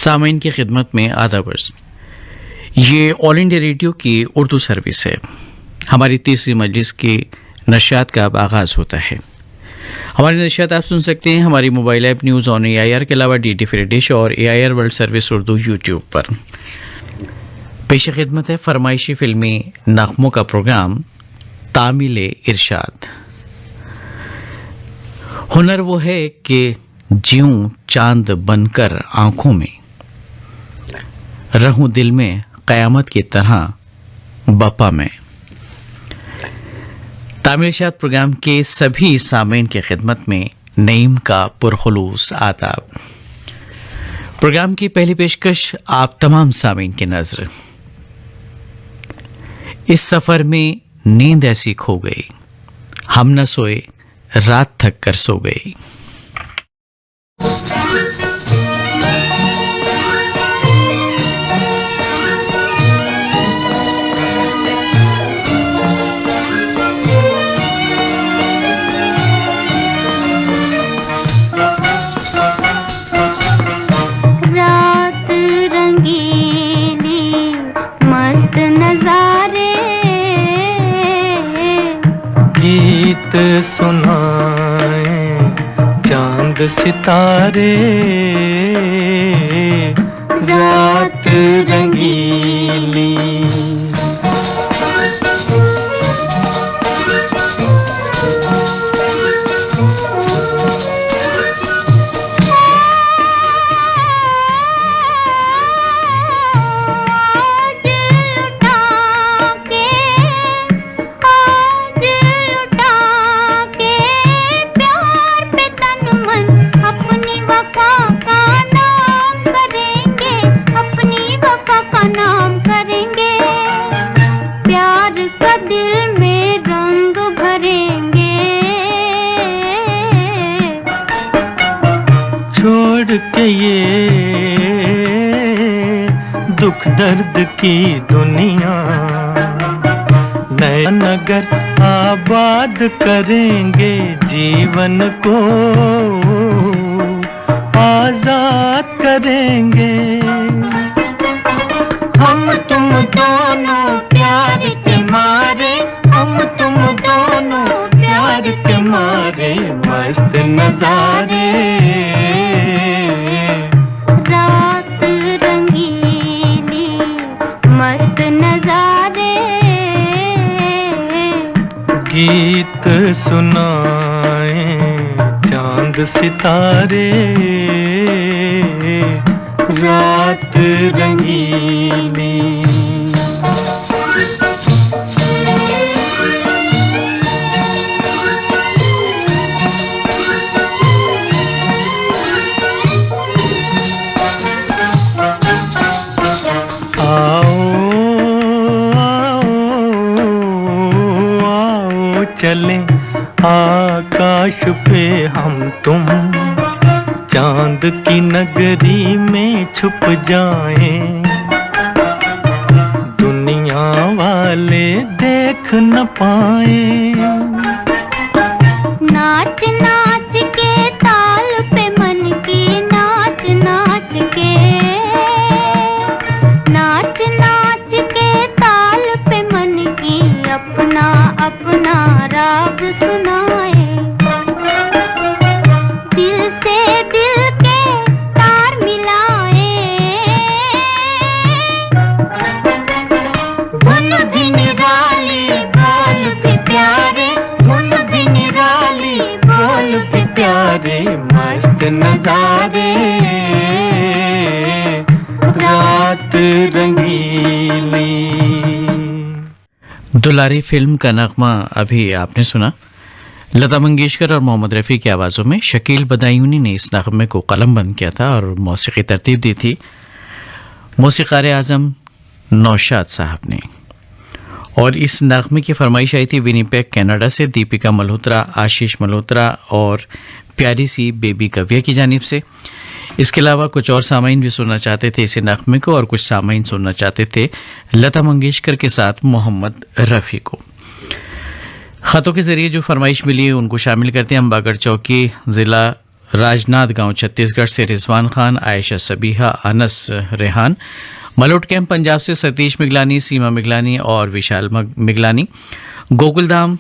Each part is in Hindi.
सामीन की खिदमत में आदाब अर्ज़। ये ऑल इंडिया रेडियो की उर्दू सर्विस है। हमारी तीसरी मजलिस की नशियात का अब आगाज़ होता है। हमारी नशियात आप सुन सकते हैं हमारी mobile app news on AIR के अलावा DT फ्री डिश और AIR world service Urdu YouTube पर। पेश खिदमत है फरमाइशी फिल्मी नग़मों का प्रोग्राम तामिल इरशाद। हुनर वो है कि ज्यूं चांद बनकर आंखों में रहूं, दिल में क़यामत की तरह बपा में। तामिल इरशाद प्रोग्राम के सभी सामीन की खिदमत में नईम का पुरखुलूस आदाब। प्रोग्राम की पहली पेशकश आप तमाम सामीन की नज़र। इस सफ़र में नींद ऐसी खो गई, हम न सोए, रात थक कर सो गई। रात रंगीली मस्त नजारे, गीत सुनाए चांद सितारे। रात रंगीली के ये दुख दर्द की दुनिया, नया नगर आबाद करेंगे, जीवन को आजाद करेंगे। हम तुम दोनों प्यार के मारे, हम तुम दोनों प्यार के मारे, मस्त नजारे। रात रंगीली मस्त नजारे, गीत सुनाए चांद सितारे। रात रंगीली चले आकाश पे हम तुम, चांद की नगरी में छुप जाएं, दुनिया वाले देख न पाए। नाच नाच के ताल पे मन की नाच नाच के, नाच नाच के ताल पे मन की अपना अपना राग सुनाए। दिल से दिल के तार मिलाए, धुन भी निराली बोल भी प्यारे, धुन भी निराली बोल भी प्यारे, मस्त नजारे। रात रंगीली। दुलारी फिल्म का नगमा अभी आपने सुना। लता मंगेशकर और मोहम्मद रफ़ी की आवाज़ों में शकील बदायूनी ने इस नगमे को कलमबंद किया था और मौसीकी तरतीब दी थी मौसीक़ार आज़म नौशाद साहब ने। और इस नगमे की फरमाइश आई थी विनीपेग कनाडा से दीपिका मल्होत्रा, आशीष मल्होत्रा और प्यारी सी बेबी कव्या की जानिब से। इसके अलावा कुछ और सामाइन भी सुनना चाहते थे इस नगमे को, और कुछ सामाइन सुनना चाहते थे लता मंगेशकर के साथ मोहम्मद रफ़ी को। ख़तों के ज़रिए जो फरमाइश मिली उनको शामिल करते हैं। हम बागर चौकी ज़िला राजनाथ गांव छत्तीसगढ़ से रिजवान खान, आयशा सबीहा, अनस रेहान। मलोट कैंप पंजाब से सतीश मिगलानी, सीमा मिगलानी और विशाल मिगलानी। गोकुलधाम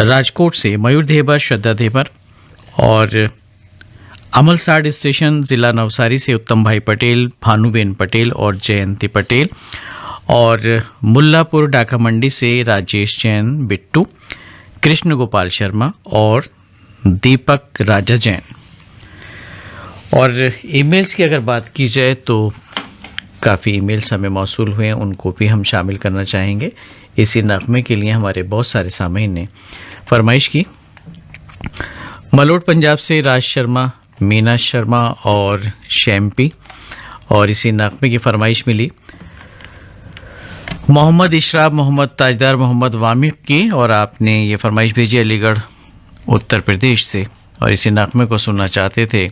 राजकोट से मयूर देबर, श्रद्धा देबर। और अमलसाड स्टेशन जिला नवसारी से उत्तम भाई पटेल, भानुबेन पटेल और जयंती पटेल। और मुल्लापुर डाका मंडी से राजेश जैन, बिट्टू, कृष्ण गोपाल शर्मा और दीपक राजा जैन। और ईमेल्स की अगर बात की जाए तो काफ़ी ईमेल्स हमें मौसूल हुए हैं, उनको भी हम शामिल करना चाहेंगे। इसी नगमे के लिए हमारे बहुत सारे सामीन ने फरमाइश की। मलोट पंजाब से राज शर्मा, मीना शर्मा और शैम्पी। और इसी नगमे की फरमाइश मिली मोहम्मद इशराब, मोहम्मद ताजदार, मोहम्मद वामिक की। और आपने ये फरमाइश भेजी अलीगढ़ उत्तर प्रदेश से। और इसी नगमे को सुनना चाहते थे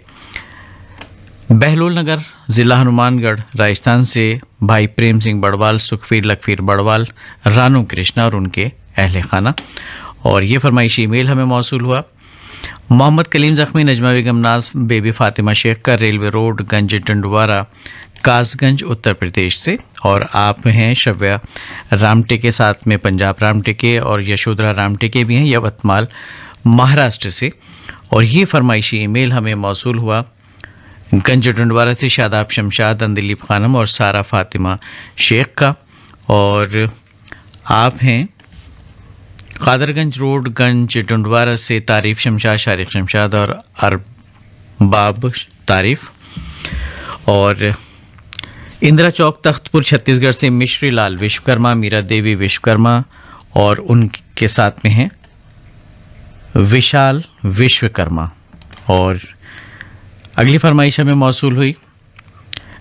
बहलोल नगर ज़िला हनुमानगढ़ राजस्थान से भाई प्रेम सिंह बड़वाल, सुखवीर लखवीर बड़वाल, रानू कृष्णा और उनके अहले खाना। और ये फरमाइशी ईमेल हमें मौसूल हुआ मोहम्मद कलीम ज़ख्मी, नजमा बेगम नाज, बेबी फातिमा शेख का, रेलवे रोड, गंज टंडवारा, कासगंज उत्तर प्रदेश से। और आप हैं श्रव्या रामटेके, साथ में पंजाब रामटेके और यशोधरा रामटेके भी हैं, यवतमाल महाराष्ट्र से। और ये फरमाइशी ईमेल हमें मौसूल हुआ गंज टंडवारा से शादाब शमशाद, अंदिलीप खानम और सारा फातिमा शेख का। और आप हैं कादरगंज रोड, गंज टंडवारा से तारीफ शमशाद, शारिक शमशाद और अरबाब तारीफ। और इंदिरा चौक तख्तपुर छत्तीसगढ़ से मिश्री लाल विश्वकर्मा, मीरा देवी विश्वकर्मा और उनके साथ में हैं विशाल विश्वकर्मा। और अगली फरमाइश हमें मौसूल हुई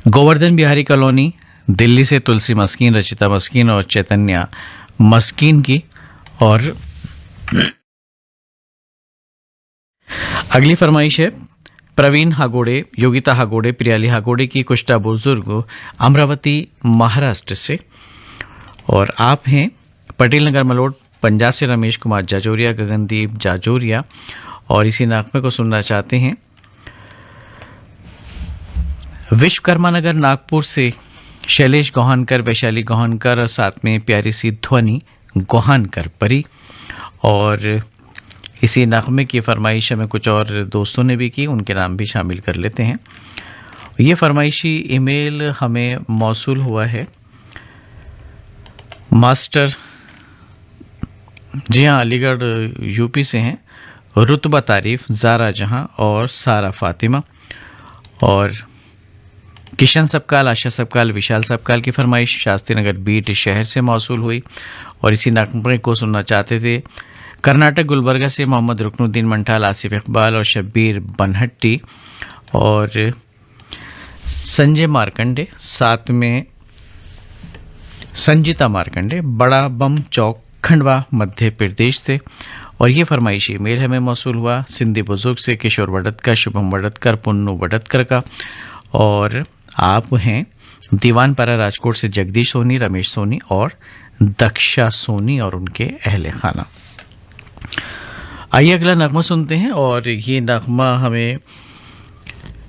गोवर्धन बिहारी कॉलोनी दिल्ली से तुलसी मस्कीन, रचिता मस्कीन और चैतन्या मस्कीन की। और अगली फरमाइश है प्रवीण हागोड़े, योगिता हागोड़े, प्रियाली हागोड़े की, कुष्टा बुजुर्ग, अमरावती महाराष्ट्र से। और आप हैं पटेल नगर मलोट पंजाब से रमेश कुमार जाजोरिया, गगनदीप जाजोरिया। और इसी नगमे को सुनना चाहते हैं विश्वकर्मा नगर नागपुर से शैलेश गोहानकर, वैशाली गोहानकर और साथ में प्यारी सी ध्वनि गोहानकर परी। और इसी नगमे की फरमाइश हमें कुछ और दोस्तों ने भी की, उनके नाम भी शामिल कर लेते हैं। ये फरमाइशी ईमेल हमें मौसूल हुआ है मास्टर, जी हाँ, अलीगढ़ यूपी से हैं, रुतबा तारीफ, ज़ारा जहां और सारा फातिमा। और किशन सबकाल, आशा सबकाल, विशाल सबकाल की फरमाइश शास्त्री नगर बीट शहर से मौसूल हुई। और इसी नगमे को सुनना चाहते थे कर्नाटक गुलबर्गा से मोहम्मद रुकनुद्दीन मंठाल, आसिफ इकबाल और शब्बीर बनहट्टी और संजय मार्कंडे, साथ में संजीता मार्कंडे, बड़ा बम चौक खंडवा मध्य प्रदेश से। और ये फरमाइशी ईमेल हमें मौसूल हुआ सिंधी बुजुर्ग से किशोर वडतकर, शुभम वडतकर, पुन्नू वडतकर का। और आप हैं दीवानपारा राजकोट से जगदीश सोनी, रमेश सोनी और दक्षा सोनी और उनके अहले खाना। आइए अगला नगमा सुनते हैं। और ये नगमा हमें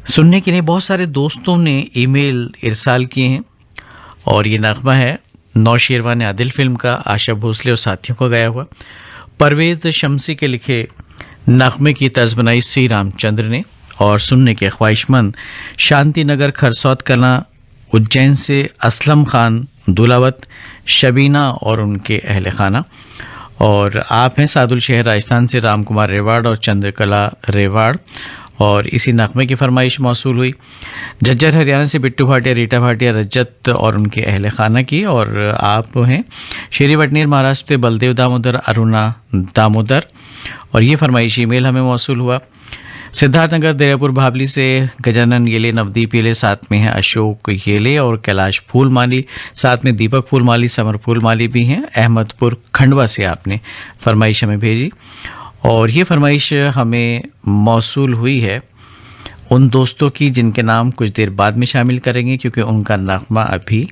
सुनने के लिए बहुत सारे दोस्तों ने ईमेल इरसाल किए हैं। और ये नगमा है नौशेरवान आदिल फिल्म का, आशा भोसले और साथियों को गाया हुआ। परवेज़ शमसी के लिखे नगमे की तर्ज बनाई श्री रामचंद्र ने। और सुनने के ख्वाहिशमंद शांति नगर खरसौत कला उज्जैन से असलम खान दुलावत, शबीना और उनके अहले खाना। और आप हैं सादुल शहर राजस्थान से राम कुमार रेवाड़ और चंद्रकला रेवाड़। और इसी नगमे की फरमाइश मौसूल हुई झज्जर हरियाणा से बिट्टू भाटिया, रीटा भाटिया, रजत और उनके अहले खाना की। और आप हैं शेरी वटनेर महाराष्ट्र से बलदेव दामोदर, अरुणा दामोदर। और ये फरमाइश ईमेल हमें मौसूल हुआ सिद्धार्थनगर देरापुर भावली से गजानन येले, नवदीप येले, साथ में है अशोक येले और कैलाश फूलमाली, साथ में दीपक फूलमाली, समर फूलमाली भी हैं। अहमदपुर खंडवा से आपने फरमाइश हमें भेजी। और ये फरमाइश हमें मौसूल हुई है उन दोस्तों की जिनके नाम कुछ देर बाद में शामिल करेंगे, क्योंकि उनका नगमा अभी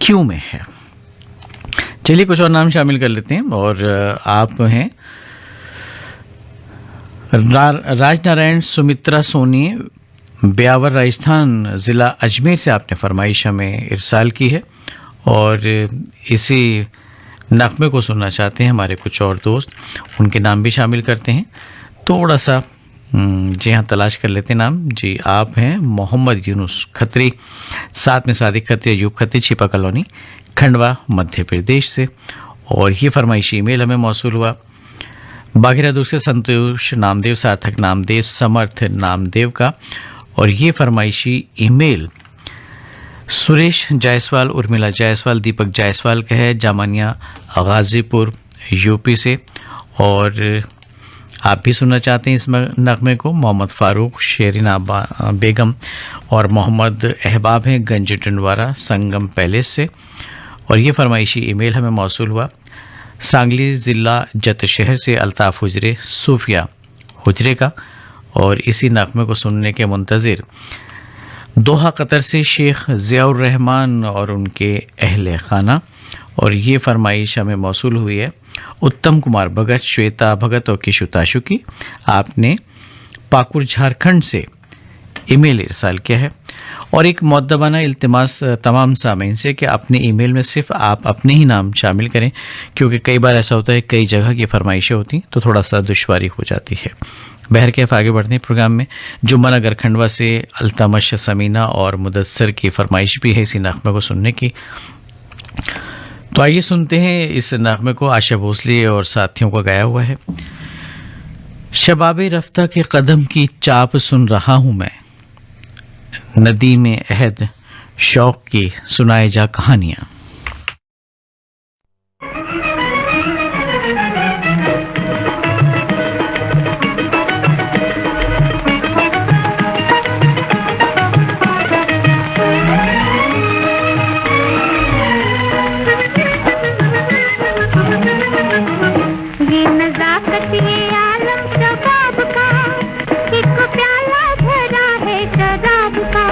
क्यों में है। चलिए कुछ और नाम शामिल कर लेते हैं। और आप हैं राजनारायण सुमित्रा सोनी ब्यावर राजस्थान ज़िला अजमेर से आपने फरमाइश हमें इरसाल की है और इसी नगमे को सुनना चाहते हैं हमारे कुछ और दोस्त, उनके नाम भी शामिल करते हैं। थोड़ा सा जी हाँ तलाश कर लेते हैं नाम। जी आप हैं मोहम्मद यूनुस खत्री, साथ में सादिक खत्री, अयूब खत्री, छिपा कॉलोनी, खंडवा, मध्य प्रदेश से। और ये फरमाइशी ईमेल हमें मौसूल हुआ बाघेरा दूर से संतोष नामदेव, सार्थक नामदेव, समर्थ नामदेव का। और ये फरमाइशी ईमेल सुरेश जायसवाल, उर्मिला जायसवाल, दीपक जायसवाल का है, जामानिया गाजीपुर यूपी से। और आप भी सुनना चाहते हैं इस नगमे को। मोहम्मद फारूक, शेरीना बेगम और मोहम्मद अहबाब हैं गंज टंडवारा संगम पैलेस से। और ये फरमाइशी ईमेल हमें मौसूल हुआ सांगली ज़िला जत शहर से अल्ताफ़ हुजरे, सूफिया हुजरे का। और इसी नगमे को सुनने के मुंतज़िर दोहा कतर से शेख ज़ियाउर रहमान और उनके अहले खाना। और ये फरमाइश हमें मौसूल हुई है उत्तम कुमार भगत, श्वेता भगत और किशु ताशु की। आपने पाकुर झारखंड से ईमेल इरसाल किया है। और एक मुअद्दबाना इल्तिमास तमाम सामीन से कि अपने ईमेल में सिर्फ आप अपने ही नाम शामिल करें, क्योंकि कई बार ऐसा होता है कई जगह की फरमाइशें होती तो थोड़ा सा दुश्वारी हो जाती है। बहरकैफ आगे बढ़ते हैं प्रोग्राम में। जुम्मन नगर खंडवा से अल्तमश समीना और मुदस्सर की फरमाइश भी है इसी नगमे को सुनने की। तो आइए सुनते हैं इस नगमे को। आशा भोसले और साथियों का गाया हुआ है। शबाबे रफ्ता के कदम की चाप सुन रहा हूँ मैं, नदी में अहद शौक की सुनाए जा कहानियाँ। ये नजाकत ये आलम शबाब का, एक प्याला भरा है शराब का।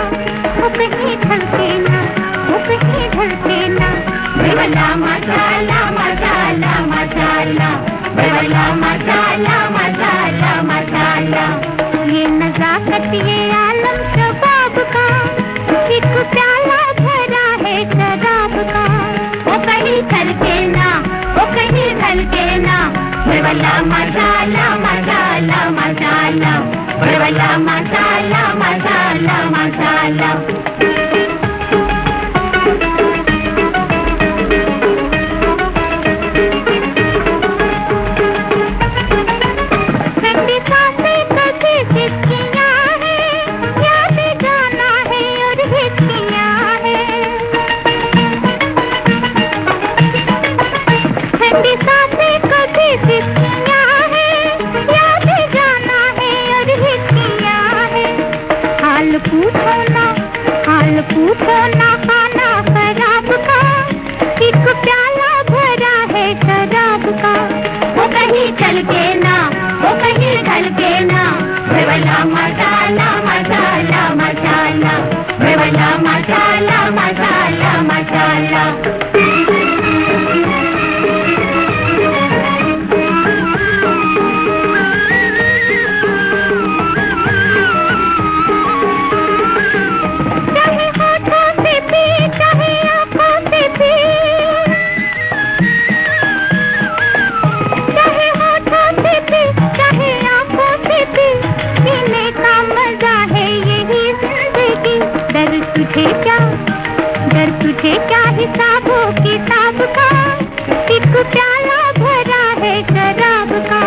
वो कहीं धड़के ना, वो कहीं धड़के ना, वाला मसाला मसाला मसाला, वाला मसाला मसाला मसाला। पूछो ना खाना खराब का, एक प्याला भरा है शराब का। वो कहीं चल के ना, वो कहीं ढल के ना, वाला मसाला मसाला मसाला, वाला मसाला मसाला मसाला। तुझे क्या हिसाबों किताब का, एक प्याला भरा है शराब का।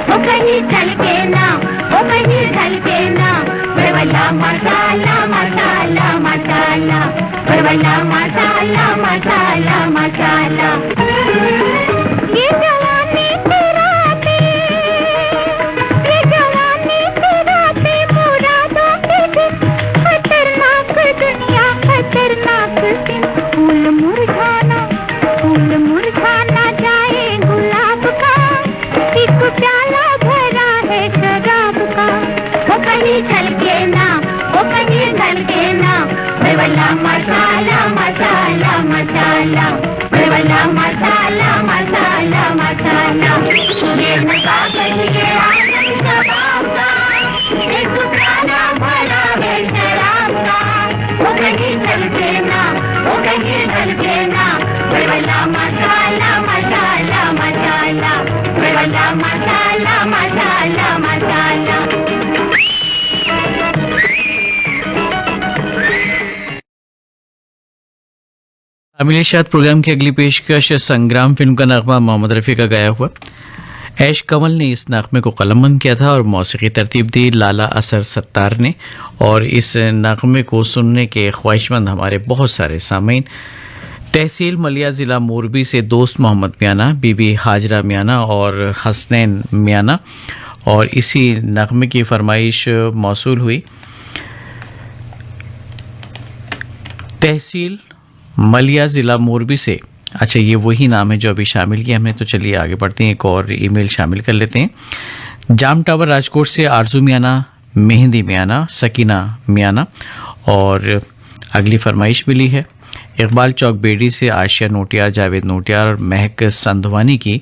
वो कहीं चल के ना, वो कहीं ढल के ना, वाला मसाला मसाला मसाला, वाला मसाला मसाला मसाला। ये जवानी तेरा पे, ये जवानी तेरा पे, मुरादों के दिन, खतरनाक दुनिया खतरनाक दिन। फूल मुरझाना जाए गुलाब का, एक प्याला भरा है शराब का। वो कहीं चल के ना, वो कहीं ढल के ना, वाला मसाला मसाला मसाला, वाला मसाला मसाला मसाला। ये नशा कहीं ये आनंद का शामिल इरशाद प्रोग्राम की अगली पेशकश संग्राम फिल्म का नगमा मोहम्मद रफ़ी का गाया हुआ। ऐश कमल ने इस नगमे को कलमबंद किया था और मौसीकी तरतीब दी लाला असर सत्तार ने। और इस नगमे को सुनने के ख्वाहिशमंद हमारे बहुत सारे सामीन तहसील मलिया ज़िला मोरबी से दोस्त मोहम्मद मियाना, बीबी हाजरा मियाना और हसनैन मियाना। और इसी नगमे की फरमाइश मौसूल हुई तहसील मलिया ज़िला मोरबी से। अच्छा, ये वही नाम है जो अभी शामिल किया हमने, तो चलिए आगे बढ़ते हैं, एक और ईमेल शामिल कर लेते हैं। जाम टावर राजकोट से आरजू मियाना, मेहंदी मियाना, सकीना मियाना। और अगली फरमाइश मिली है इकबाल चौक बेड़ी से आशिया नोटियार, जावेद नोटियार और महक संधवानी की।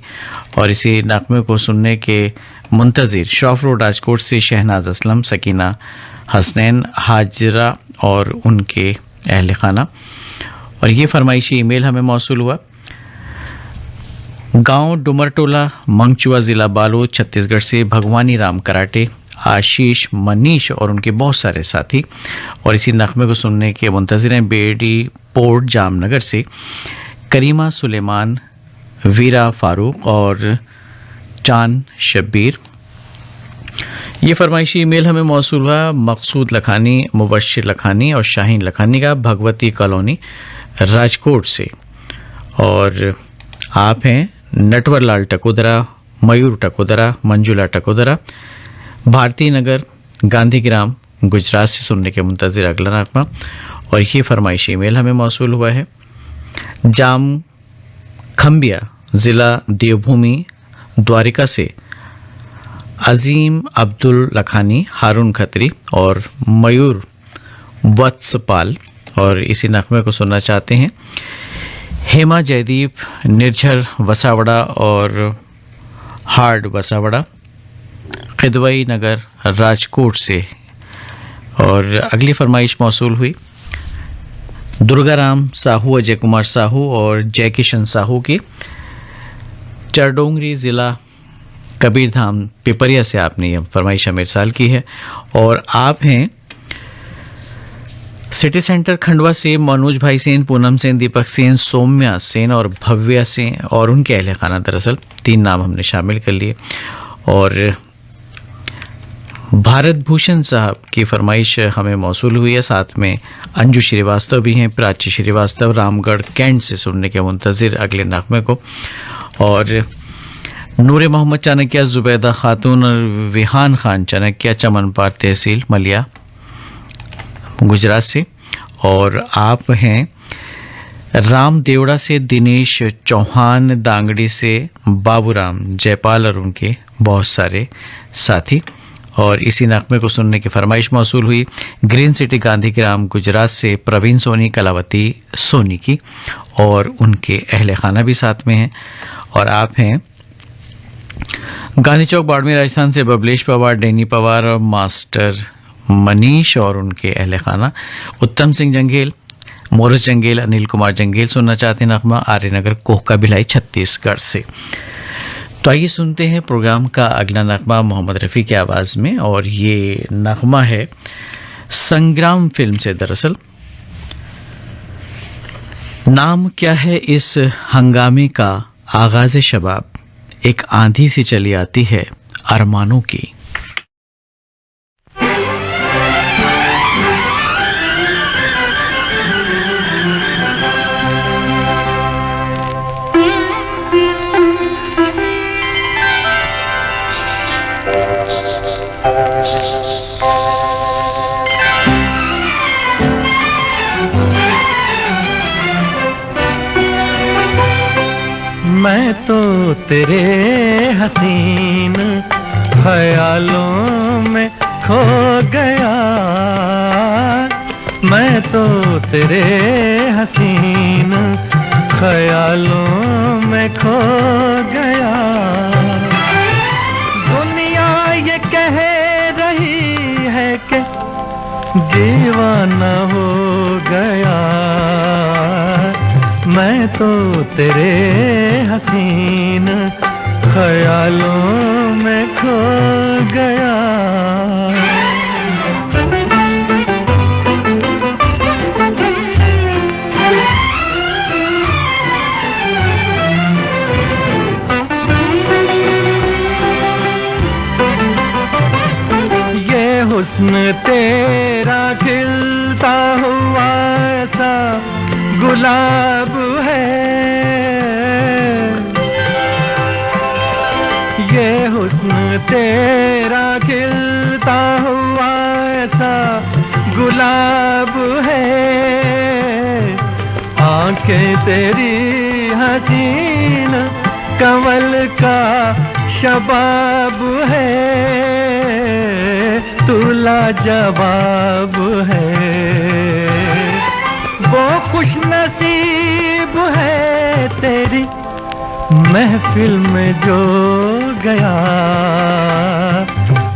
और इसी नगमे को सुनने के मुंतज़िर शौफ रोड राजकोट से शहनाज असलम, सकीना, हसनैन, हाजरा और उनके अहल खाना। और ये फरमाइशी ईमेल हमें मौसूल हुआ गांव डुमरटोला, मंगचुआ, ज़िला बालोद, छत्तीसगढ़ से भगवानी राम कराटे, आशीष, मनीष और उनके बहुत सारे साथी। और इसी नगमे को सुनने के मुंतज़िर हैं बेड़ी पोर्ट जामनगर से करीमा सुलेमान, वीरा फारूक और चांद शब्बीर। ये फरमाइशी ईमेल हमें मौसूल हुआ मकसूद लखानी, मुबश्शिर लखानी और शाहीन लखानी का भगवती कॉलोनी राजकोट से। और आप हैं नटवर लाल टकोदरा, मयूर टकोदरा, मंजुला टकोदरा, भारती नगर, गांधीग्राम, गुजरात से सुनने के मुंतज़िर अगला नगमा। और ये फरमाइशी ईमेल हमें मौसूल हुआ है जाम खम्बिया, ज़िला देवभूमि, द्वारिका से अजीम अब्दुल लखानी, हारून खत्री और मयूर वत्सपाल। और इसी नगमे को सुनना चाहते हैं हेमा जयदीप, निर्झर वसावड़ा और हार्ड वसावड़ा, खिदवई नगर, राजकोट से। और अगली फरमाइश मौसूल हुई दुर्गाराम साहू, अजय कुमार साहू और जय किशन साहू की, चरडोंगरी, ज़िला कबीरधाम, पिपरिया से आपने यह फरमाइश हमें इरसाल की है। और आप हैं सिटी सेंटर खंडवा से मनोज भाई सेन, पूनम सेन, दीपक सेन, सौम्या सेन और भव्या सेन और उनके अहले खाना। दरअसल 3 नाम हमने शामिल कर लिए। और भारत भूषण साहब की फरमाइश हमें मौसूल हुई है, साथ में अंजू श्रीवास्तव भी हैं, प्राची श्रीवास्तव, रामगढ़ कैंट से सुनने के मुंतज़िर अगले नगमे को। और नूरे मोहम्मद चाणक्य, जुबैदा खातून और विहान खान चाणक्य, चमनपार तहसील मलिया, गुजरात से। और आप हैं राम देवड़ा से दिनेश चौहान, दांगड़ी से बाबूराम जयपाल और उनके बहुत सारे साथी। और इसी नगमे को सुनने की फरमाइश मौसूल हुई ग्रीन सिटी, गांधीग्राम, गुजरात से प्रवीण सोनी, कलावती सोनी की और उनके अहले खाना भी साथ में हैं। और आप हैं गांधी चौक बाड़मेर राजस्थान से बबलेश पवार, डैनी पवार और मास्टर मनीष और उनके अहले खाना, उत्तम सिंह जंगेल, मोरिस जंगेल, अनिल कुमार जंगेल सुनना चाहते हैं नगमा आर्यनगर, कोहका भिलाई, छत्तीसगढ़ से। तो आइए सुनते हैं प्रोग्राम का अगला नगमा मोहम्मद रफ़ी की आवाज़ में। और ये नगमा है संग्राम फिल्म से। दरअसल नाम क्या है इस हंगामे का, आगाज़े शबाब, एक आंधी सी चली आती है अरमानों की। मैं तो तेरे हसीन ख्यालों में खो गया, मैं तो तेरे हसीन ख्यालों में खो गया। दुनिया ये कह रही है कि दीवाना हो गया, मैं तो तेरे हसीन ख्यालों में खो गया। हुस्न तेरा खिलता हुआ ऐसा गुलाब है, ये हुस्न तेरा खिलता हुआ ऐसा गुलाब है, आंखें तेरी हसीन कमल का शबाब है, तू लाजवाब है, वो खुश नसीब है तेरी महफिल में जो गया,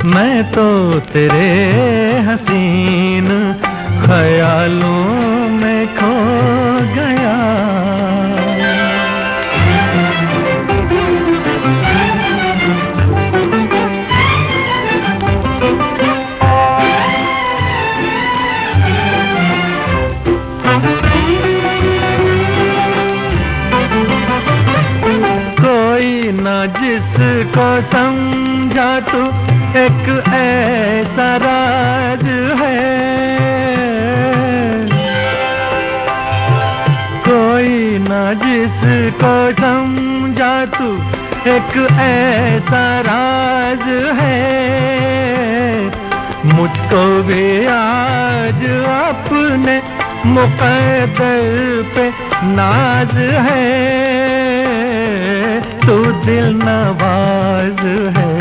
मैं तो तेरे हसीन ख्यालों में खो गया। कोई ना जिसको समझा तू एक ऐसा राज है, कोई ना जिसको समझा तू एक ऐसा राज है, मुझको भी आज अपने मुक़द्दर पे नाज है, तू दिल नवाज है,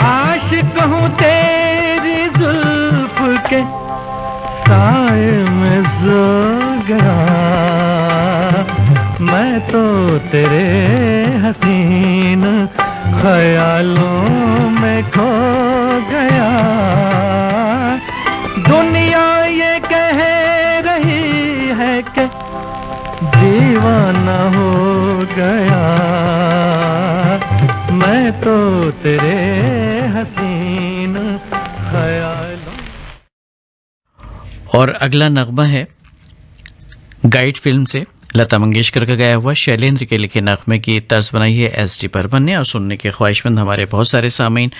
आशिक हूँ तेरी जुल्फ के साए में सो गया, मैं तो तेरे हसीन ख्यालों में खो गया। दुनिया ये कह रही है कि दीवाना हो गया, मैं तो तेरे हसीन ख्यालों। और अगला नगमा है गाइड फिल्म से लता मंगेशकर का गाया हुआ, शैलेंद्र के लिखे नगमे की तर्ज बनाई है एस.डी. बर्मन ने और सुनने के ख्वाहिशमंद हमारे बहुत सारे सामीन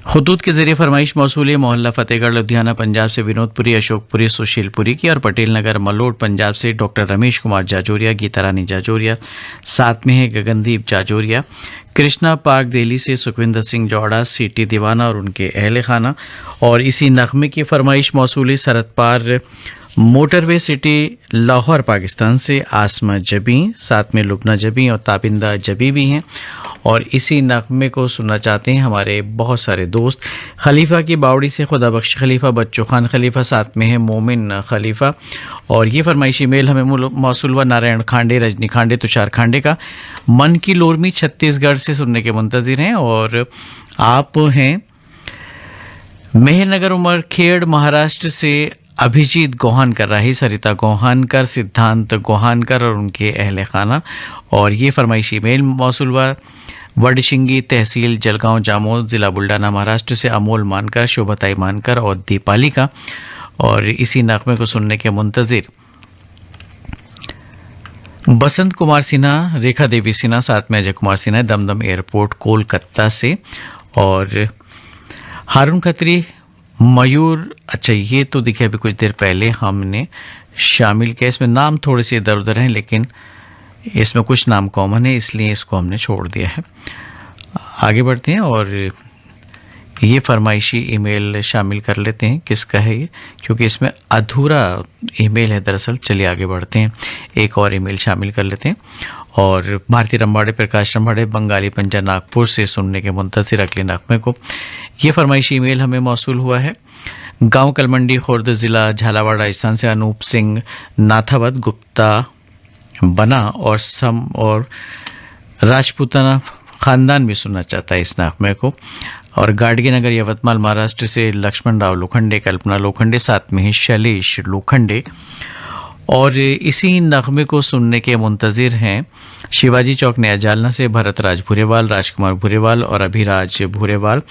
खुतूत के जरिए फरमाइश मौसूल है। मोहल्ला फतेहगढ़ लुधियाना पंजाब से विनोदपुरी, अशोकपुरी, सुशीलपुरी की और पटेल नगर मलोट पंजाब से डॉक्टर रमेश कुमार जाजोरिया, गीता रानी जाजोरिया, साथ में है गगनदीप जाजोरिया। कृष्णा पाक दिल्ली से सुखविंदर सिंह जौड़ा, सीटी दीवाना और उनके अहल खाना। और इसी नगमे की फरमाइश मौसूल है सरहद पार मोटरवे सिटी लाहौर पाकिस्तान से आसमा जबी, साथ में लुबना जबी और ताबिंदा जबी भी हैं। और इसी नगमे को सुनना चाहते हैं हमारे बहुत सारे दोस्त। खलीफा की बावड़ी से खुदा बख्श खलीफा, बच्चू खान खलीफा, साथ में है मोमिन खलीफा। और ये फरमाइशी मेल हमें मौसूल व नारायण खांडे, रजनी खांडे, तुषार खांडे का मन की लोरमी छत्तीसगढ़ से सुनने के मुंतजिर हैं। और आप हैं मेहरनगर उमरखेड़ महाराष्ट्र से अभिजीत गोहानकर, राही सरिता गोहानकर, सिद्धांत गोहानकर और उनके अहल खाना। और ये फरमाइशी मेल मौसूल व वडशिंगी तहसील जलगांव जामोद ज़िला बुल्डाना महाराष्ट्र से अमोल मानकर, शोभताई मानकर और दीपाली का। और इसी नगमे को सुनने के मुंतजिर बसंत कुमार सिन्हा, रेखा देवी सिन्हा, साथ में अजय कुमार सिन्हा, दमदम एयरपोर्ट कोलकाता से। और हारून खत्री, मयूर, अच्छा ये तो देखिए अभी कुछ देर पहले हमने शामिल किया, इसमें नाम थोड़े से इधर उधर हैं लेकिन इसमें कुछ नाम कॉमन है इसलिए इसको हमने छोड़ दिया है। आगे बढ़ते हैं और ये फरमाइशी ईमेल शामिल कर लेते हैं। किसका है ये, क्योंकि इसमें अधूरा ईमेल है दरअसल। चलिए आगे बढ़ते हैं, एक और ईमेल शामिल कर लेते हैं। और भारतीय रंबाड़े, प्रकाश रंबाड़े, बंगाली पंजा नागपुर से सुनने के मुंतज़िर अगले नगमे को। ये फरमाइशी ईमेल हमें मौसूल हुआ है गांव कलमंडी, खुर्द, ज़िला झालावाड़, राजस्थान से अनूप सिंह नाथावत गुप्ता बना और राजपूताना ख़ानदान भी सुनना चाहता है इस नगमे को। और गाडगे नगर यवतमाल महाराष्ट्र से लक्ष्मण राव लोखंडे, कल्पना लोखंडे, साथ में ही शैलेश लोखंडे। और इसी नगमे को सुनने के मुंतज़िर हैं शिवाजी चौक नया जालना से भरत राज भूरेवाल, राजकुमार भूरेवाल और अभिराज भूरेवाल।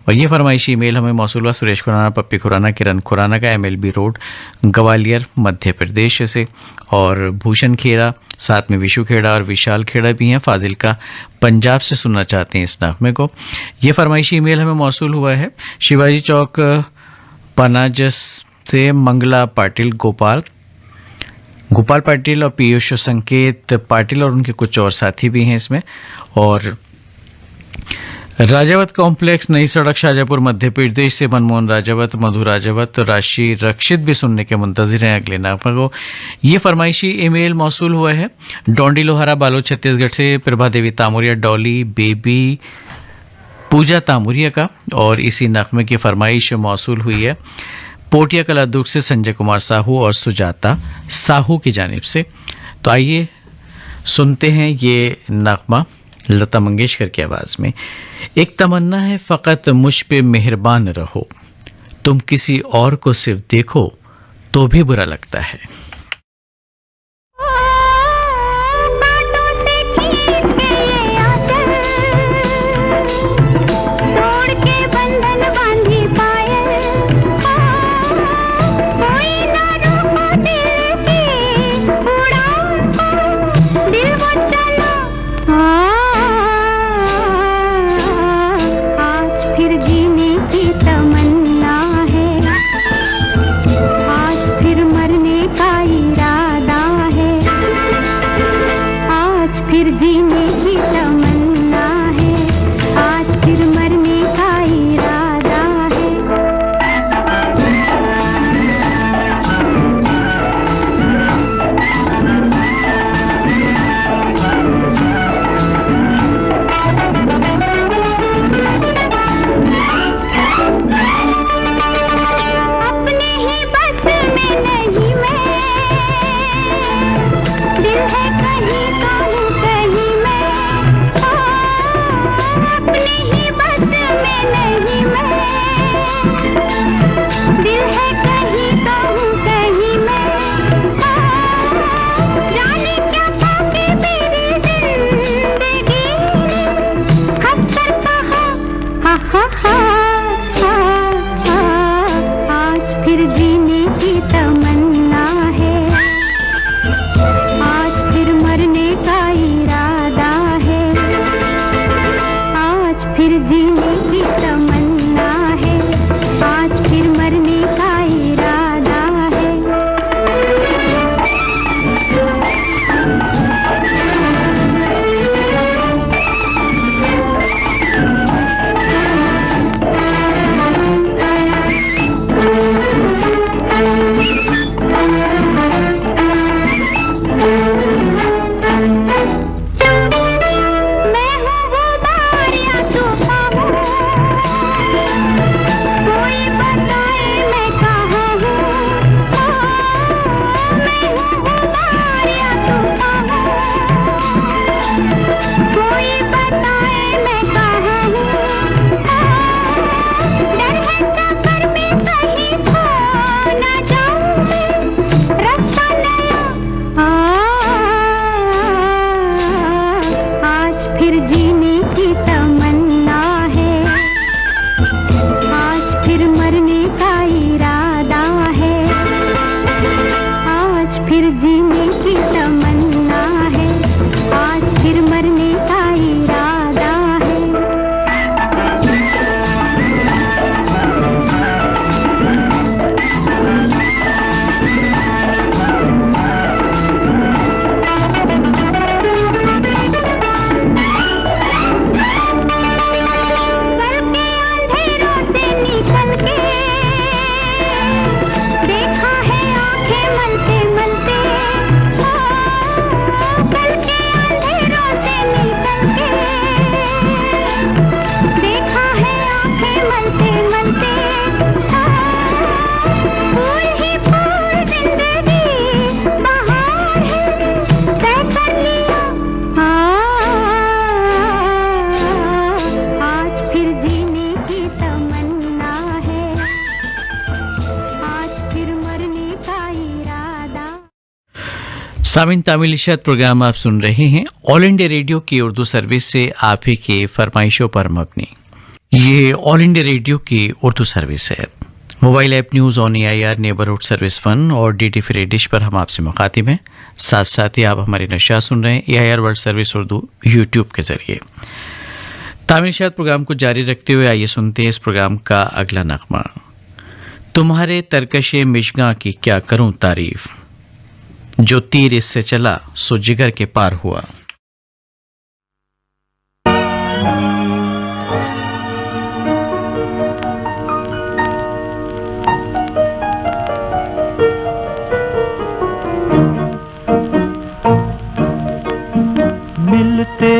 और ये फरमाइशी ईमेल हमें मौसूल हुआ सुरेश खुराना, पप्पी खुराना, किरण खुराना का MLB रोड ग्वालियर मध्य प्रदेश से। और भूषण खेड़ा, साथ में विशु खेड़ा और विशाल खेड़ा भी हैं, फाजिल का पंजाब से सुनना चाहते हैं इस नगमे को। ये फरमाइशी ईमेल हमें मौसूल हुआ है शिवाजी चौक पनाजस से मंगला पाटिल गोपाल पाटिल और पीयूष संकेत पाटिल और उनके कुछ और साथी भी हैं इसमें। और राजावत कॉम्प्लेक्स, नई सड़क, शाहजहाँपुर मध्य प्रदेश से मनमोहन राजावत, मधु राजावत, राशि रक्षित भी सुनने के मुंतजिर हैं अगले नगमे को। ये फरमाइशी ईमेल मौसूल हुआ है डोंडी लोहारा बालोद छत्तीसगढ़ से प्रभा देवी तामुरिया, डॉली बेबी, पूजा तामुरिया का। और इसी नगमे की फरमाइश मौसूल हुई है पोटिया कला दुर्ग से संजय कुमार साहू और सुजाता साहू की जानिब से। तो आइए सुनते हैं ये नगमा लता मंगेशकर की आवाज़ में। एक तमन्ना है फ़कत मुझ पे मेहरबान रहो, तुम किसी और को सिर्फ देखो तो भी बुरा लगता है। बातों से खींच के ये आंचल, तोड़ के बंधन बांधी पायल, कोई ना रोको दिल की उड़ान को, दिल वो चला आज फिर जीने की तमन्ना है, आज फिर मरने का इरादा है, आज फिर जीने की तमन्ना है, आज फिर मरने का इरादा है। अपने ही बस में नहीं मैं, दिल है कहीं का हूँ कहीं मैं, अपने ही बस में नहीं मैं, दिल है कहीं का हूँ कहीं मैं, जाने क्या पाके मेरी जिंदगी हंसकर कहा हा हा हा हा, आज फिर जीने की तमन्ना है, आज फिर मरने का इरादा है, आज फिर जीने की तमन्ना है, आज फिर मरने का इरादा है। सामिन तामिलिशात प्रोग्राम आप सुन रहे हैं ऑल इंडिया रेडियो की उर्दू सर्विस से। आप ही के फरमाइशों पर मबनी ये ऑल इंडिया रेडियो की उर्दू सर्विस है। Mobile app news on AIR neighbourhood service 1 और DT फ्री डिश पर हम आपसे मुखातिब हैं। साथ साथ ही आप हमारी नशा सुन रहे हैं AIR world service Urdu YouTube के जरिए। तामिलिशात प्रोग्राम को जारी रखते हुए आइए सुनते हैं इस प्रोग्राम का अगला नगमा। तुम्हारे तरकशे मिशगा की क्या करूं तारीफ, जो तीर इससे चला सो जिगर के पार हुआ। मिलते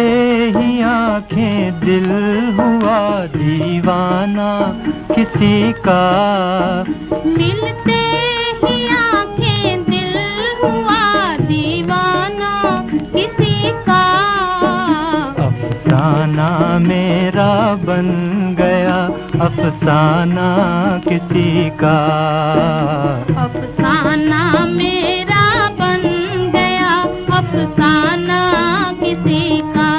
ही आंखें दिल हुआ दीवाना किसी का, मिलते ही आंखें दिल हुआ दीवाना किसी का। अफसाना मेरा बन गया अफसाना किसी का, अफसाना मेरा बन गया अफसाना किसी का।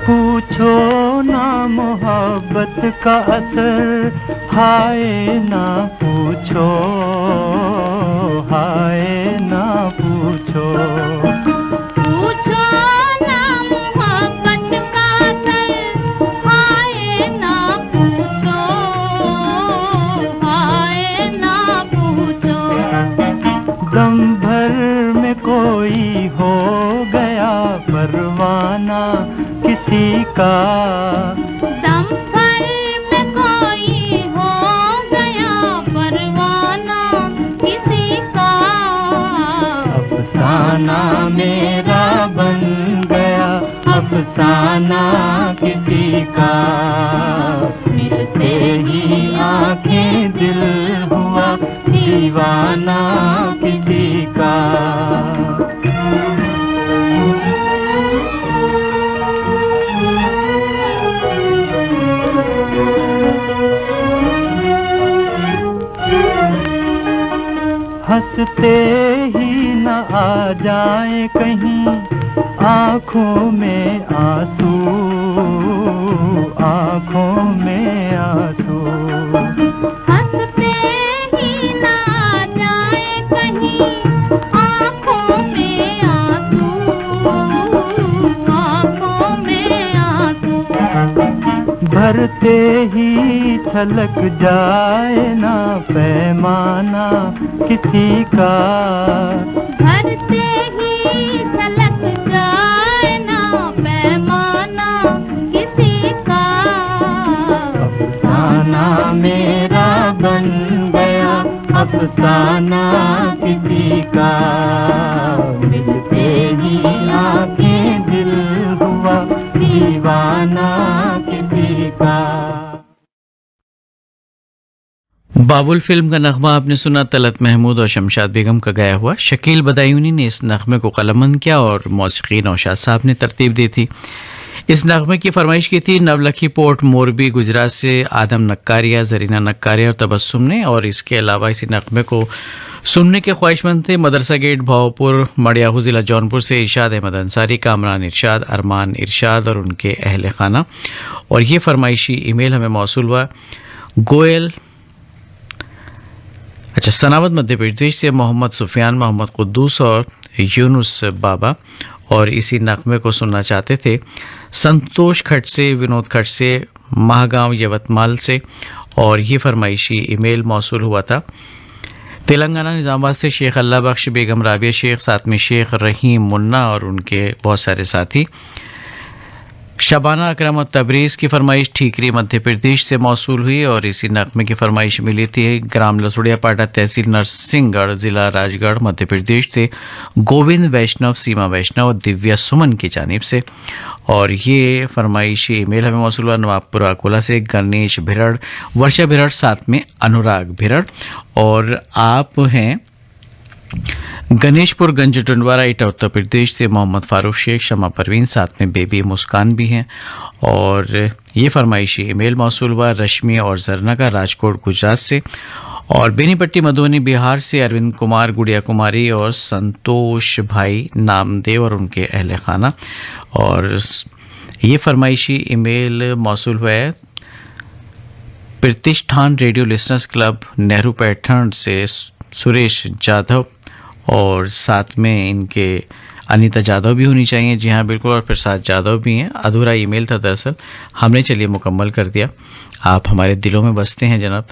पूछो ना मोहब्बत का असर, हाय ना पूछो, हाय ना पूछो। पूछो ना मोहब्बत का असर, हाय ना पूछो, हाय ना पूछो। दम भर में कोई हो गया परवाना किसी का, दम भर में कोई हो गया परवाना किसी का। अफसाना मेरा बन गया अफसाना किसी का, मिलते ही आंखें दिल हुआ दीवाना किसी का। हंसते ही न आ जाए कहीं आँखों में आंसू, आँखों में आंसू। हंसते ही ना जाए कहीं आँखों में आंसू, आँखों में आंसू। भरते ही छलक जाए ना पैमाना किसी का, भरते ही छलक जाए ना पैमाना किसी का। अफसाना मेरा बन गया अफसाना किसी का, मिलते ही आंखें दिल हुआ दीवाना किसी का। बाबुल फिल्म का नगमा आपने सुना। तलत महमूद और शमशाद बेगम का गाया हुआ। शकील बदायूनी ने इस नगमे को कलमबंद किया और मौसीकी नौशाद साहब ने तरतीब दी थी। इस नगमे की फरमाइश की थी नवलखी पोर्ट मोरबी गुजरात से आदम नक्कारिया, जरीना नक्कारिया और तबस्सुम ने। और इसके अलावा इसी नगमे को सुनने के ख्वाहिशमंद थे मदरसा गेट भावपुर मड़ियाहू ज़िला जौनपुर से इरशाद अहमद अंसारी, कामरान इरशाद, अरमान इरशाद और उनके अहल खाना। और ये फरमाइशी ईमेल हमें मौसूल हुआ गोयल सनावद मध्य प्रदेश से मोहम्मद सुफियान, मोहम्मद कुद्दूस और यूनुस बाबा। और इसी नगमे को सुनना चाहते थे संतोष खट से, विनोद खट से, महागांव यवतमाल से। और ये फरमाइशी ईमेल मौसूल हुआ था तेलंगाना निज़ामाबाद से शेख अल्लाह बख्श, बेगम राबिया शेख, साथ में शेख रहीम मुन्ना और उनके बहुत सारे साथी। शबाना अकरम और तबरीज़ की फरमाइश ठीकरी मध्य प्रदेश से मौसूल हुई। और इसी नगमे की फरमाइश मिली थी ग्राम लसुड़िया पाटा, तहसील नरसिंहगढ़, ज़िला राजगढ़, मध्य प्रदेश से गोविंद वैष्णव, सीमा वैष्णव और दिव्या सुमन की जानिब से। और ये फरमाइशी ईमेल हमें मौसूल हुआ नवाबपुरा अकोला से गणेश भिरड़, वर्षा भिरड़, साथ में अनुराग भिरड़। और आप हैं गणेशपुर गंज टंडवारा इटा उत्तर प्रदेश से मोहम्मद फारूक शेख, शमा परवीन, साथ में बेबी मुस्कान भी हैं। और ये फरमाइशी ईमेल मौसूल हुआ रश्मि और जरना का राजकोट गुजरात से, और बेनीपट्टी मधुबनी बिहार से अरविंद कुमार, गुड़िया कुमारी और संतोष भाई नामदेव और उनके अहले खाना। और ये फरमाइशी ईमेल मौसूल हुआ है प्रतिष्ठान radio listeners club Nehru Paithan से सुरेश जाधव, और साथ में इनके अनीता जाधव भी होनी चाहिए। जी हाँ बिल्कुल, और प्रसाद जाधव भी हैं। अधूरा ईमेल था दरअसल, हमने चलिए मुकम्मल कर दिया। आप हमारे दिलों में बसते हैं जनाब।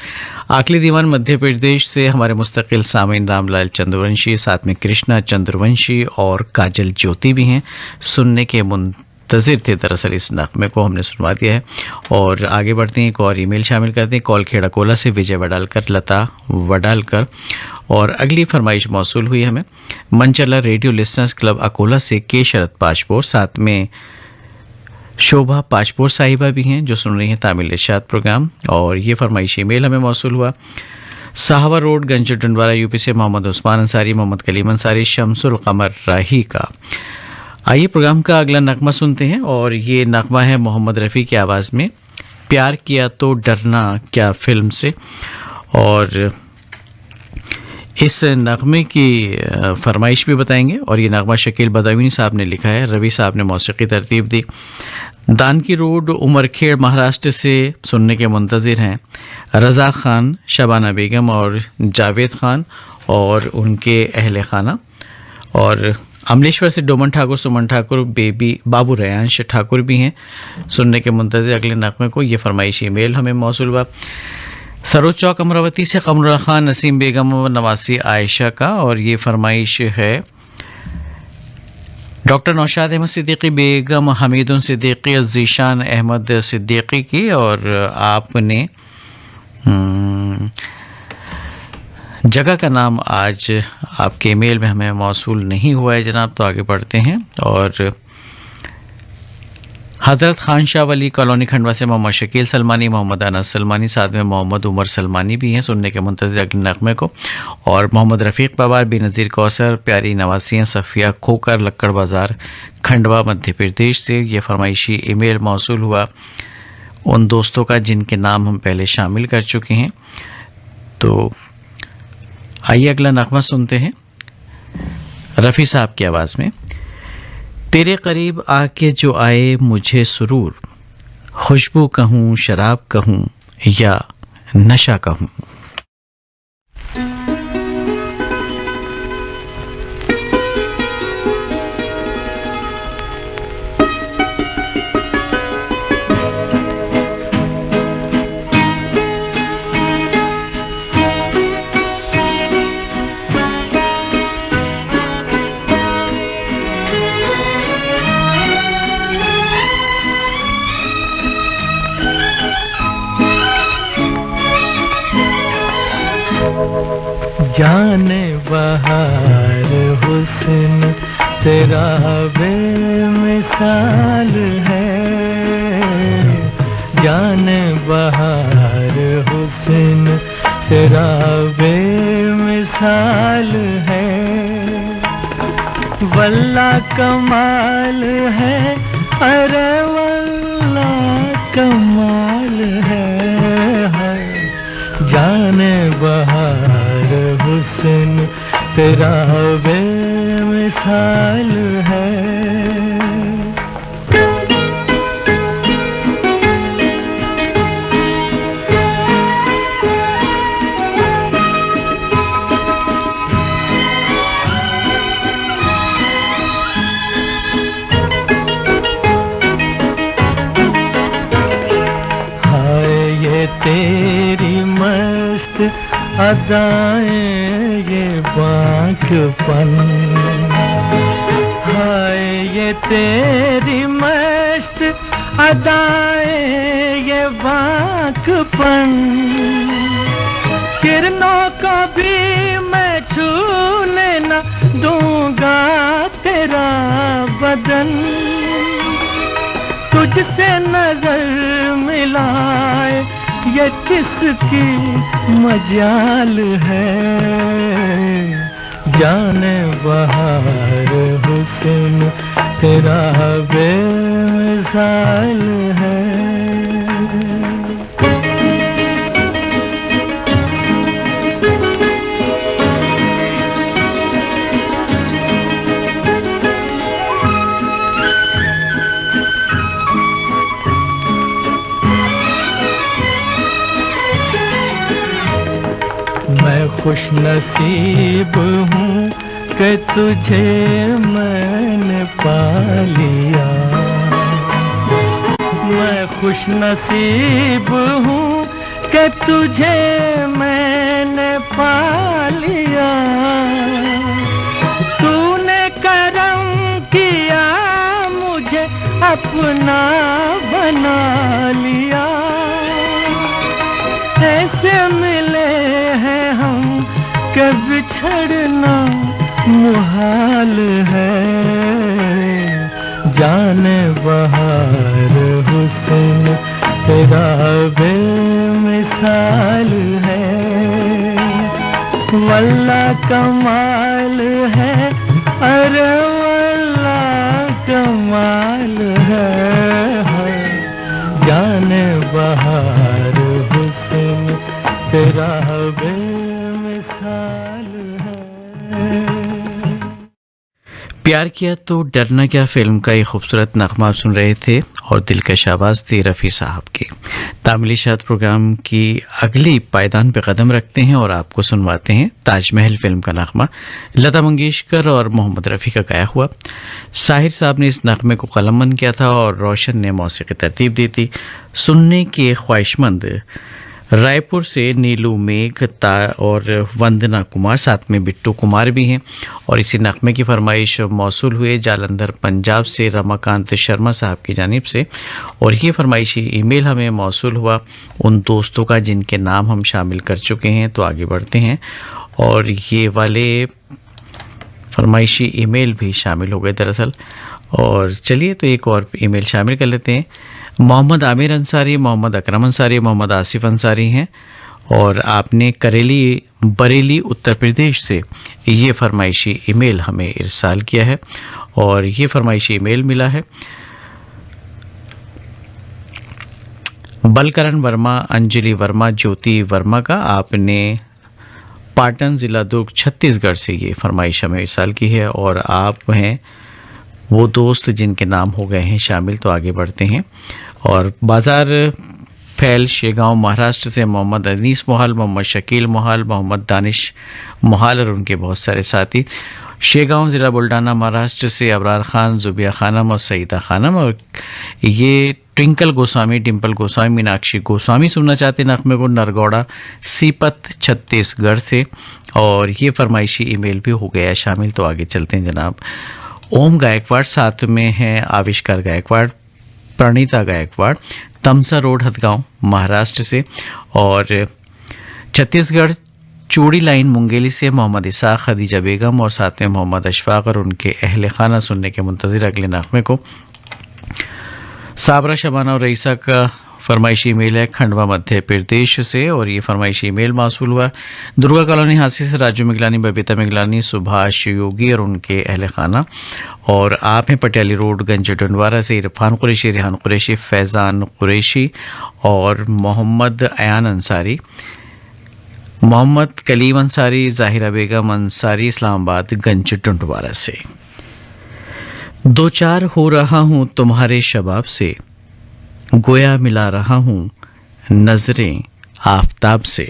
आखिरी दीवान मध्य प्रदेश से हमारे मुस्तकिल सामीन रामलाल चंद्रवंशी, साथ में कृष्णा चंद्रवंशी और काजल ज्योति भी हैं। सुनने के मुंतजिर थे दरअसल, इस नगमे को हमने सुनवा दिया है। और आगे बढ़ते हैं, एक और ईमेल शामिल करते हैं कौलखेड़ा कोला से विजय वडालकर, लता वडालकर। और अगली फरमाइश मौसूल हुई हमें मंचला रेडियो लिसनर्स क्लब अकोला से के शरद पाचपोर, साथ में शोभा पाचपोर साहिबा भी हैं जो सुन रही हैं तामिल इरशाद प्रोग्राम। और ये फरमाइश ईमेल हमें मौसूल हुआ साहवा रोड गंज डंडवारा यूपी से मोहम्मद उस्मान अंसारी, मोहम्मद कलीम अंसारी, शमसुल कमर राही का। आइए प्रोग्राम का अगला नगमा सुनते हैं, और ये नगमा है मोहम्मद रफ़ी की आवाज़ में, प्यार किया तो डरना क्या फिल्म से। और इस नगमे की फरमाइश भी बताएंगे। और ये नगमा शकील बदायूनी साहब ने लिखा है, रवि साहब ने मौसीकी तरतीब दी। दानकी रोड उमरखेड़ महाराष्ट्र से सुनने के मुंतज़िर हैं रज़ा खान, शबाना बेगम और जावेद खान और उनके अहले खाना। और अमलेश्वर से डोमन ठाकुर, सुमन ठाकुर, बेबी बाबू रयांश ठाकुर भी हैं सुनने के मुंतज़िर अगले नगमे को। ये फरमाइशी ईमेल हमें मौसूल हुआ सरोज चौक अमरावती से कमरुल्ला खान, नसीम बेगम और नवासी आयशा का। और ये फरमाइश है डॉक्टर नौशाद अहमद सिद्दीकी, बेगम हमीदुन सिद्दीकी, जीशान अहमद सिद्दीकी की। और आपने जगह का नाम आज आपके ईमेल में हमें मौसूल नहीं हुआ है जनाब, तो आगे बढ़ते हैं। और हज़रत खान शाह वली कॉलोनी खंडवा से मोहम्मद शकील सलमानी, मोहम्मद अनस सलमानी, साथ में मोहम्मद उमर सलमानी भी हैं सुनने के मुंतज़िर अगले नगमे को। और मोहम्मद रफ़ीक पवार, बेनज़ीर कौसर, प्यारी नवासियाँ, सफ़िया खोकर, लक्कड़ बाज़ार खंडवा मध्य प्रदेश से। ये फरमाइशी ईमेल मौसूल हुआ उन दोस्तों का जिनके नाम हम पहले शामिल कर चुके हैं। तो आइए अगला नगमा सुनते हैं रफ़ी साहब की आवाज़ में, तेरे करीब आके जो आए मुझे सुरूर, खुशबू कहूँ, शराब कहूँ या नशा कहूँ। जाने बहार हुस्न तेरा बेमिसाल है, जाने बहार हुस्न तेरा बेमिसाल है, वल्ला कमाल है, अरे वल्ला कमाल है, जाने बहार हुस्न तेरा बेमिसाल है। तेरी मस्त अदाएं ये बांकपन, हाय ये तेरी मस्त अदाएं ये बांकपन, किरणों को भी मैं छूने न दूंगा तेरा बदन, तुझसे नजर मिलाए ये किसकी मजाल है, जाने बहार हुस्न तेरा बेमिसाल है। मैं खुश नसीब हूँ कि तुझे मैंने पा लिया। मैं खुश नसीब हूँ कि तुझे मैंने पा लिया। तूने करम किया मुझे अपना बना लिया। ऐसे मिले हैं हम कि बिछड़ना मुहाल है। जाने बहार हुस्न तेरा बेमिसाल है। वल्ला कमाल है, अरे वल्ला कमाल है। जाने बहार हुस्न तेरा बेमिसाल है। प्यार किया तो डरना क्या फिल्म का ये खूबसूरत नगमा आप सुन रहे थे और दिलकश आवाज़ थी रफ़ी साहब की। तामिली शाद प्रोग्राम की अगली पायदान पे कदम रखते हैं और आपको सुनवाते हैं ताजमहल फिल्म का नगमा लता मंगेशकर और मोहम्मद रफ़ी का गाया हुआ। साहिर साहब ने इस नगमे को कलमबंद किया था और रोशन ने मौसीकी तरतीब दी थी। सुनने के ख्वाहिशमंद रायपुर से नीलू मेघ और वंदना कुमार, साथ में बिट्टू कुमार भी हैं। और इसी नगमे की फरमाइश मौसूल हुए जालंधर पंजाब से रमाकांत शर्मा साहब की जानिब से। और ये फरमाइशी ईमेल हमें मौसूल हुआ उन दोस्तों का जिनके नाम हम शामिल कर चुके हैं। तो आगे बढ़ते हैं और ये वाले फरमाइशी ईमेल भी शामिल हो गए दरअसल। और चलिए तो एक और ईमेल शामिल कर लेते हैं। मोहम्मद आमिर अंसारी, मोहम्मद अकरम अंसारी, मोहम्मद आसिफ अंसारी हैं और आपने बरेली उत्तर प्रदेश से ये फरमाइशी ईमेल हमें इरसाल किया है। और ये फरमाइशी ईमेल मिला है बलकरण वर्मा, अंजलि वर्मा, ज्योति वर्मा का। आपने पाटन ज़िला दुर्ग छत्तीसगढ़ से ये फरमाइश हमें इरसाल की है और आप हैं वो दोस्त जिनके नाम हो गए हैं शामिल। तो आगे बढ़ते हैं और बाज़ार फैल शेगांव महाराष्ट्र से मोहम्मद अनीस मोहाल, मोहम्मद शकील मोहाल, मोहम्मद दानिश मोहाल और उनके बहुत सारे साथी। शेगांव ज़िला बुल्ढाना महाराष्ट्र से अबरार खान, जुबिया खानम और सईदा खानम। और ये ट्विंकल गोस्वामी, डिम्पल गोस्वामी, मीनाक्षी गोस्वामी सुनना चाहते हैं नगमे को नरगौड़ा सीपत छत्तीसगढ़ से। और ये फरमाइशी ईमेल भी हो गया शामिल। तो आगे चलते हैं जनाब। ओम गायकवाड़, साथ में हैं आविष्कार गायकवाड़, प्रणीता गायकवाड़, तमसा रोड हदगांव महाराष्ट्र से। और छत्तीसगढ़ चूड़ी लाइन मुंगेली से मोहम्मद इसाक, खदीजा बेगम और साथ में मोहम्मद अशफाक और उनके अहले खाना सुनने के मुंतज़िर अगले नगमे को। साबरा शबाना और रईसा का फरमाइशी ईमेल है खंडवा मध्य प्रदेश से और ये फरमाइशी ईमेल मौसूल हुआ दुर्गा कॉलोनी हांसी से राजू मिगलानी, बबीता मिगलानी, सुभाष योगी और उनके अहले खाना। और आप हैं पटियाली रोड गंज डंडवारा से इरफान कुरैशी, रिहान कुरैशी, फैज़ान कुरैशी और मोहम्मद अयान अंसारी, मोहम्मद कलीम अंसारी, ज़ाहिरा बेगम अंसारी, इस्लामाबाद गंज डंडवारा से। दो चार हो रहा हूँ तुम्हारे शबाब से, गोया मिला रहा हूँ नजरें आफताब से।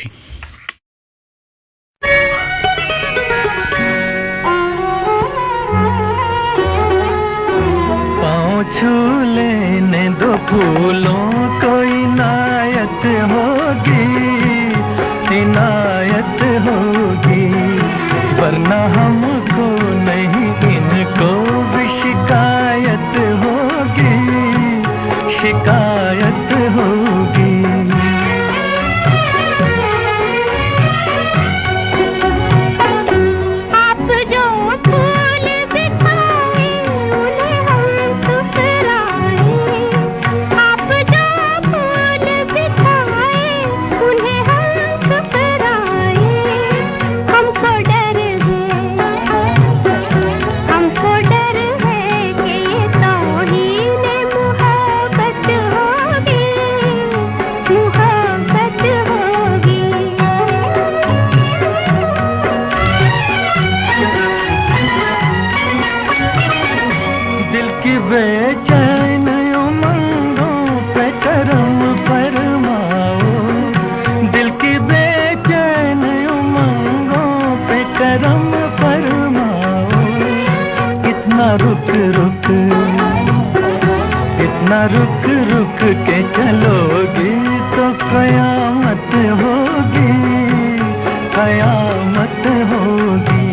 पाँव छू लेने दो फूलों को इनायत होगी, इनायत होगी, वरना हमको नहीं इनको भी शिकायत होगी, शिकायत होगी। आप जो फूल बिछाए उन्हें हम ठुकराए, आप जो फूल बिछाए कयामत होगी।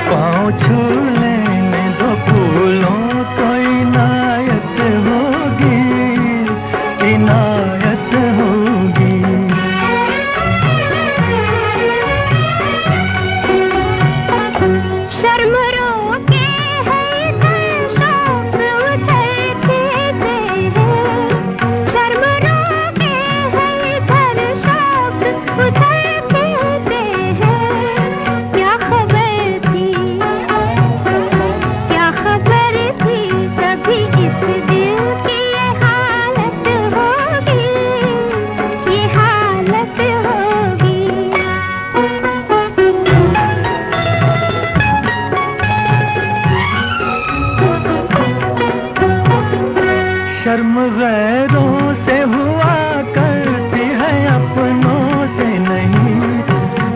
पाँव छू लेने दो फूलों को, इनायत होगी, इनायत होगी। शर्म रोके है शौक उतरते हैं, शर्म रोके है शौक उतरते हैं। क्या खबर थी, क्या खबर थी, तभी इस दिल की ये हालत होगी, ये हालत होगी। शर्म गैरों से हुआ करती है, अपनों से नहीं।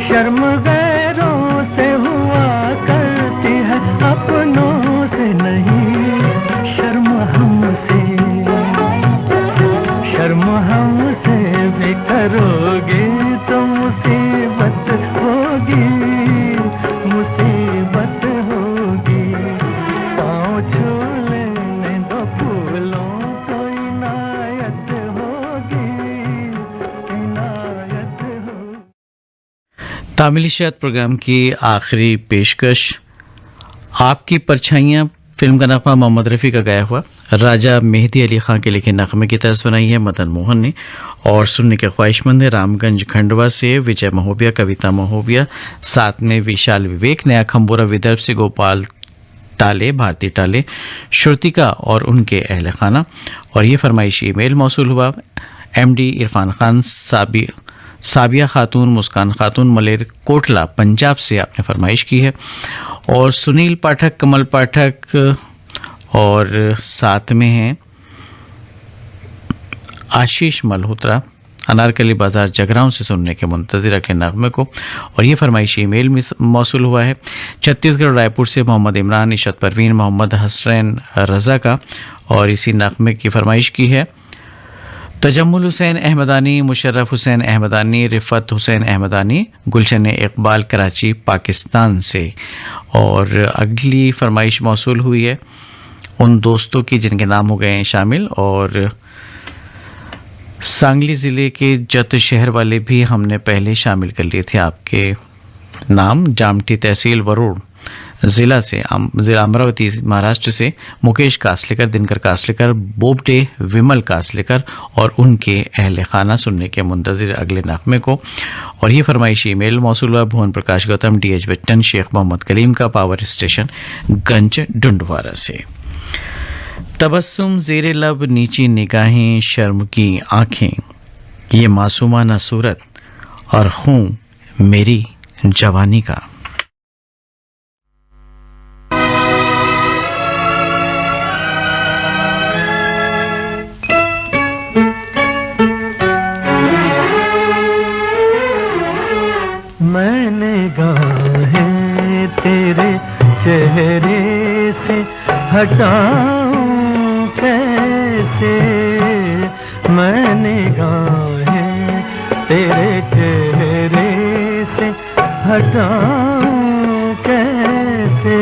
शर्म गैरों से हुआ करती है, अपनों से नहीं। शर्म हमसे, शर्म हमसे भी करोगे तो मुसीबत होगी, मुसीबत होगी। पाँव छू लेने दो फूलों को, इनायत होगी, इनायत होगी। तामिल इशात प्रोग्राम की आखिरी पेशकश आपकी परछाइयाँ फिल्म का नगमा मोहम्मद रफ़ी का गाया हुआ राजा मेहदी अली खां के लिखे नगमे की तर्ज बनाई है मदन मोहन ने, और सुनने के ख्वाहिशमंद है रामगंज खंडवा से विजय महोबिया, कविता महोबिया, साथ में विशाल विवेक, नया खंबोरा विदर्भ से गोपाल टाले, भारती टाले, श्रुतिका और उनके अहल खाना। और ये फरमाइशी ईमेल मौसूल हुआ MD इरफान खान, साबिया खातून, मुस्कान खातून, मलेर कोटला पंजाब से आपने फरमाइश की है। और सुनील पाठक, कमल पाठक और साथ में हैं आशीष मल्होत्रा, अनारकली बाजार जगरांव से सुनने के मुंतज़िर अगले नगमे को। और ये फरमाइशी ईमेल में मौसूल हुआ है छत्तीसगढ़ रायपुर से मोहम्मद इमरान, इशत परवीन, मोहम्मद हसरैन रज़ा का। और इसी नगमे की फरमाइश की है तजम्मुल हुसैन अहमदानी, मुशर्रफ हुसैन अहमदानी, रिफ़त हुसैन अहमदानी, गुलशन इकबाल, कराची पाकिस्तान से। और अगली फरमाइश मौसूल हुई है उन दोस्तों की जिनके नाम हो गए हैं शामिल, और सांगली ज़िले के जत शहर वाले भी हमने पहले शामिल कर लिए थे आपके नाम। जामठी तहसील वरुण ज़िला से, ज़िला अमरावती महाराष्ट्र से मुकेश कासलेकर, दिनकर कासलेकर, बोबडे विमल कासलेकर और उनके अहल खाना सुनने के मुंतज़िर अगले नगमे को। और ये फरमाइशी ईमेल मौसूल हुआ भुवन प्रकाश गौतम, DH बिट्टन, शेख मोहम्मद कलीम का, पावर स्टेशन गंज डुंडवारा से। तबस्सुम ज़ेरे लब, नीची निगाहें, शर्म की आँखें, ये मासूमाना सूरत और खून मेरी जवानी का। मैंने गाहें तेरे चेहरे से हटाऊं कैसे, मैंने गाहें तेरे चेहरे से हटाऊं कैसे।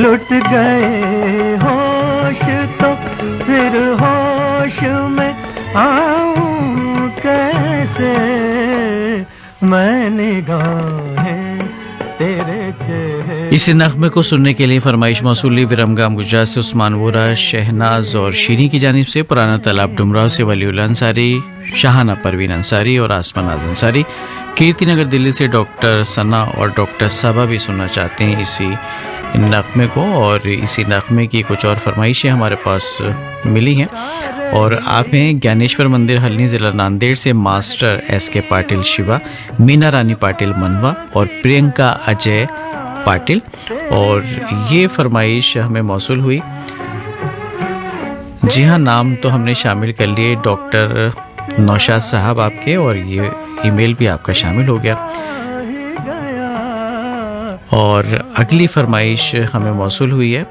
लुट गए होश तो फिर होश में आऊं कैसे, मैंने गाहें तेरे चेहरे। इस नगमे को सुनने के लिए फरमाइश मौसूली विरमगाम गुजरात से उस्मान वोरा, शहनाज और शीरी की जानिब से, पुराना तालाब डुमराव से वलीउल अंसारी, शाहाना परवीन अंसारी और आसमान नाज अंसारी, कीर्ति नगर दिल्ली से डॉक्टर सना और डॉक्टर सबा भी सुनना चाहते हैं इसी नगमे को। और इसी नगमे की कुछ और फरमाइशें हमारे पास मिली हैं। और आप हैं ज्ञानेश्वर मंदिर हल्नी, ज़िला नांदेड़ से मास्टर SK पाटिल शिवा, मीना रानी पाटिल मनवा और प्रियंका अजय पाटिल। और ये फरमाइश हमें मौसूल हुई, जी हाँ नाम तो हमने शामिल कर लिए डॉक्टर नौशाद साहब आपके, और ये ईमेल भी आपका शामिल हो गया। और अगली फरमाइश हमें मौसूल हुई है,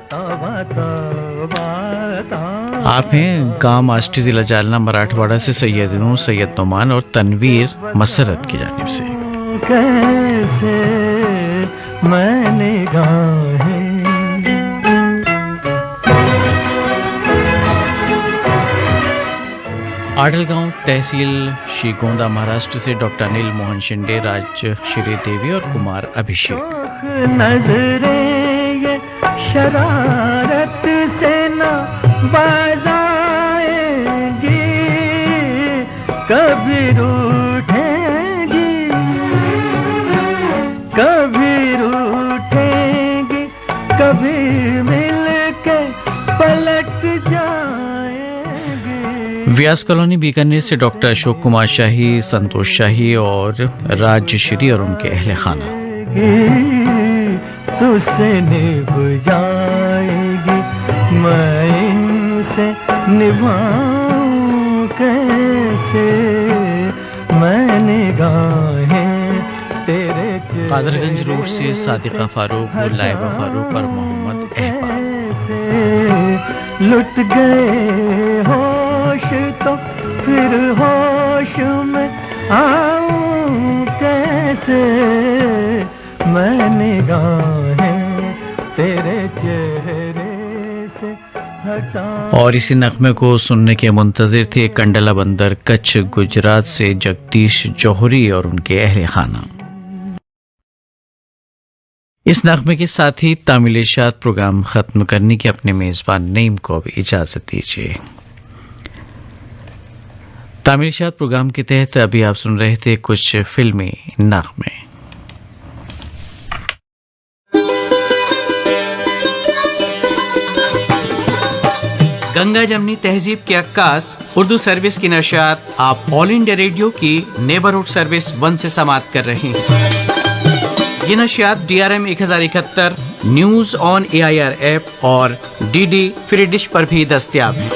आप हैं गांव मास्टी, ज़िला जालना, मराठवाड़ा से सैयद नूर, सैयद नोमान और तनवीर मसरत की जानिब से। कैसे मैं निगाहें। आडलगांव तहसील श्रीगोंदा महाराष्ट्र से डॉक्टर अनिल मोहन शिंदे, राजश्री देवी और कुमार अभिषेक। नजरें ये शरारत से न बाज आएंगी, कभी रूठेंगी कभी रूठेंगी, कभी मिलके पलट जाएंगी। व्यास कॉलोनी बीकानेर से डॉक्टर अशोक कुमार शाही, संतोष शाही और राजश्री और उनके अहले खाना। तुझसे निभ जाएगी, मैं इनसे निभाऊं कैसे मैं निगाहें तेरे। कादरगंज रोड से सादिका फारूक, लाइबा फारूक और मोहम्मद अहबाब। लुट गए होश तो फिर होश में आऊं कैसे मैं निगाहें तेरे चेहरे से हटाऊं। और इसी नगमे को सुनने के मुंतजिर थे कंडला बंदर, कच्छ, गुजरात से जगदीश जौहरी और उनके अहले खाना। इस नगमे के साथ ही तामिलेशात प्रोग्राम खत्म करने की अपने मेजबान नईम को भी इजाजत दीजिए। तामिलेशात प्रोग्राम के तहत अभी आप सुन रहे थे कुछ फिल्मी नगमे। गंगा जमनी तहजीब के अक्कास उर्दू सर्विस की नशियात आप ऑल इंडिया रेडियो की नेबरहुड सर्विस 1 से समाप्त कर रहे हैं। ये नशियात DRM 1071, news on AIR app और DD फ्री डिश पर भी दस्तयाब है।